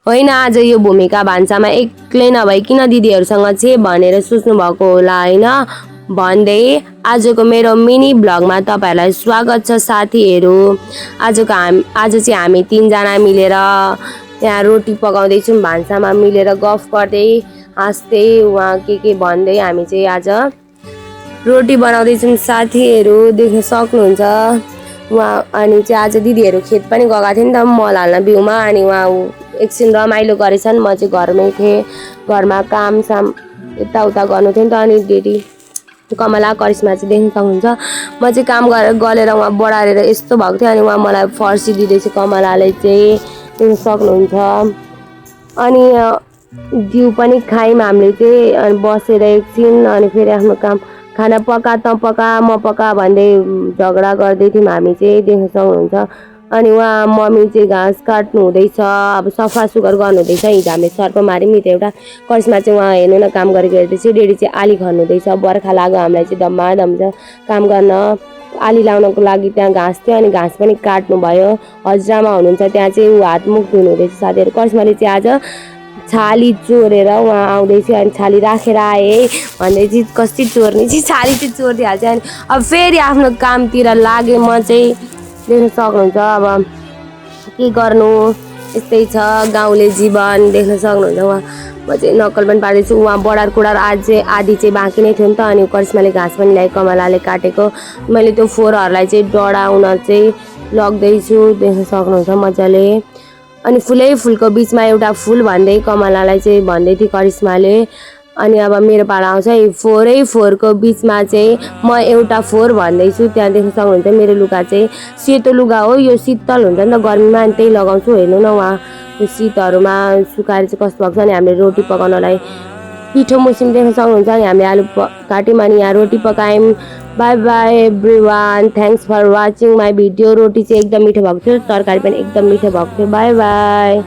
होइन आज यो भूमिका भान्सामा एक्लै नभई किन दिदीहरूसँग चाहिँ भनेर सोच्नु भएको होला होइन भन्दै आजको मेरो मिनी ब्लगमा तपाईँहरूलाई स्वागत छ साथीहरू। आज चाहिँ हामी तीनजना मिलेर यहाँ रोटी पकाउँदैछौँ भान्सामा मिलेर गफ गर्दै हाँस्दै उहाँ के भन्दै हामी चाहिँ आज रोटी बनाउँदैछौँ साथीहरू, देख्न सक्नुहुन्छ। उहाँ अनि चाहिँ आज दिदीहरू खेत पनि गएका थिए नि त मल हाल्न बिउमा, अनि उहाँ एकछिन रमाइलो गरेछन्। म चाहिँ घरमै थिएँ, घरमा कामसाम यताउता गर्नु थियो नि त। अनि दिदी कमला करिश्मा चाहिँ देख्न सक्नुहुन्छ म चाहिँ काम गरेर उहाँ बढारेर यस्तो भएको थियो। अनि उहाँ मलाई फर्सी दिँदैछ कमलाले चाहिँ, देख्न सक्नुहुन्छ। अनि दिउ पनि खायौँ हामीले चाहिँ, अनि बसेर एकछिन अनि फेरि आफ्नो काम खाना पका त पका म पका भन्दै झगडा गर्दै थियौँ हामी चाहिँ, देख्न सक्नुहुन्छ। अनि उहाँ मम्मी चाहिँ घाँस काट्नु हुँदैछ, अब सफा सुग्घर गर्नु हुँदैछ। हिजो हामीले सर्प माऱ्यौँ नि त एउटा। करिश्मा चाहिँ उहाँ हेर्नु न काम गरेको हेर्दैछ। डेडी चाहिँ आली खन्नु हुँदैछ, बर्खा लाग्यो हामीलाई चाहिँ धम्माधम छ काम गर्न। आली लाउनको लागि त्यहाँ घाँस थियो, अनि घाँस पनि काट्नु भयो। हजरामा हुनुहुन्छ त्यहाँ चाहिँ ऊ हातमुख धुनु हुँदैछ साथीहरू। करिश्माले चाहिँ आज छाली चोरेर उहाँ आउँदैछ, अनि छाली राखेर आए है भन्दै चाहिँ कति चोर्ने चाहिँ छाली चाहिँ चोरिदिइहाल्छ। अनि अब फेरि आफ्नो कामतिर लागेँ म चाहिँ, देख्न सक्नुहुन्छ। अब के गर्नु, यस्तै छ गाउँले जीवन, देख्न सक्नुहुन्छ। उहाँ म चाहिँ नक्कल पनि पार्दैछु। उहाँ बढार कुडार आज चाहिँ आधी चाहिँ बाँकी नै थियो नि त। अनि करिश्माले घाँस पनि ल्याए, कमलाले काटेको। मैले त्यो फोहोरहरूलाई चाहिँ डढाउन चाहिँ लग्दैछु, देख्न सक्नुहुन्छ मजाले। अनि फुलको बिचमा एउटा फुल भन्दै कमलालाई चाहिँ भन्दै थियो करिश्माले। अनि अब मेरो पाला आउँछ है, फोहोरको बिचमा चाहिँ म एउटा फोहोर भन्दैछु। त्यहाँ देख्न सक्नुहुन्छ मेरो लुगा चाहिँ सेतो लुगा हो, यो शीतल हुन्छ नि त गर्मीमा, अनि त्यही लगाउँछु। हेर्नु न उहाँ त्यो शीतहरूमा सुकाएर चाहिँ कस्तो भएको छ। अनि हामीले रोटी पकाउनलाई पिठो मुसिम देख्न सक्नुहुन्छ। अनि हामीले आलु काट्यौँ, अनि यहाँ रोटी पकायौँ। Bye bye everyone, thanks for watching my video. रोटी चाहिँ एकदम मिठो भएको थियो, तरकारी पनि एकदम मिठो भएको थियो। By by.